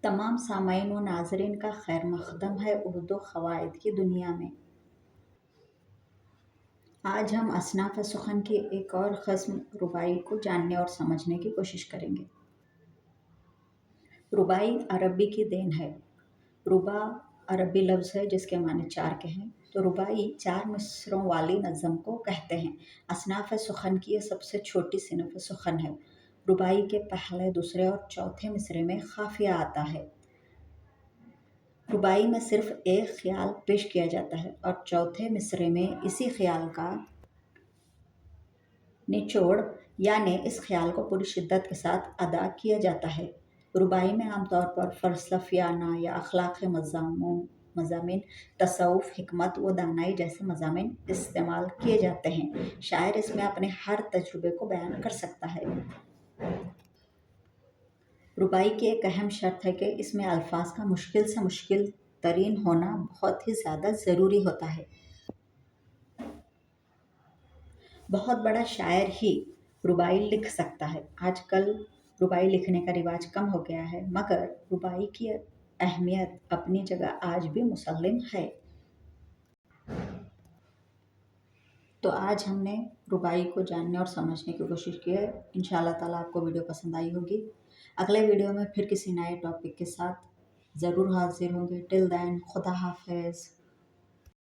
तमाम सामाईन व नाज़रीन का खैर मक़दम है उर्दू क़वाइद की दुनिया में। आज हम असनाफ़ सुख़न की एक और क़स्म रुबाई को जानने और समझने की कोशिश करेंगे। रुबाई अरबी की देन है। रुबा अरबी लफ्ज़ है जिसके माने चार के हैं, तो रुबाई चार मिसरों वाली नज़म को कहते हैं। असनाफ़ सुख़न की ये सबसे छोटी सिनफ़ सुख़न है। रुबाई के पहले, दूसरे और चौथे मिसरे में ख़ाफ़िया आता है। रुबाई में सिर्फ़ एक ख़याल पेश किया जाता है और चौथे मिसरे में इसी ख़याल का निचोड़ यानी इस ख़याल को पूरी शिद्दत के साथ अदा किया जाता है। रुबाई में आमतौर पर फ़लसफ़ियाना या अख़लाक़ी मज़ामीन, तसव्वुफ़, हिकमत व दानाई जैसे मज़ामीन इस्तेमाल किए जाते हैं। शायर इसमें अपने हर तजुर्बे को बयान कर सकता है। रुबाई की एक अहम शर्त है कि इसमें अल्फ़ाज़ का मुश्किल से मुश्किल तरीन होना बहुत ही ज़्यादा ज़रूरी होता है। बहुत बड़ा शायर ही रुबाई लिख सकता है। आजकल रुबाई लिखने का रिवाज कम हो गया है, मगर रुबाई की अहमियत अपनी जगह आज भी मुसल्लम है। तो आज हमने रुबाई को जानने और समझने की कोशिश की है। इंशाअल्लाह ताला आपको वीडियो पसंद आई होगी। अगले वीडियो में फिर किसी नए टॉपिक के साथ ज़रूर हाज़िर होंगे। टिल देन खुदा हाफ़िज़।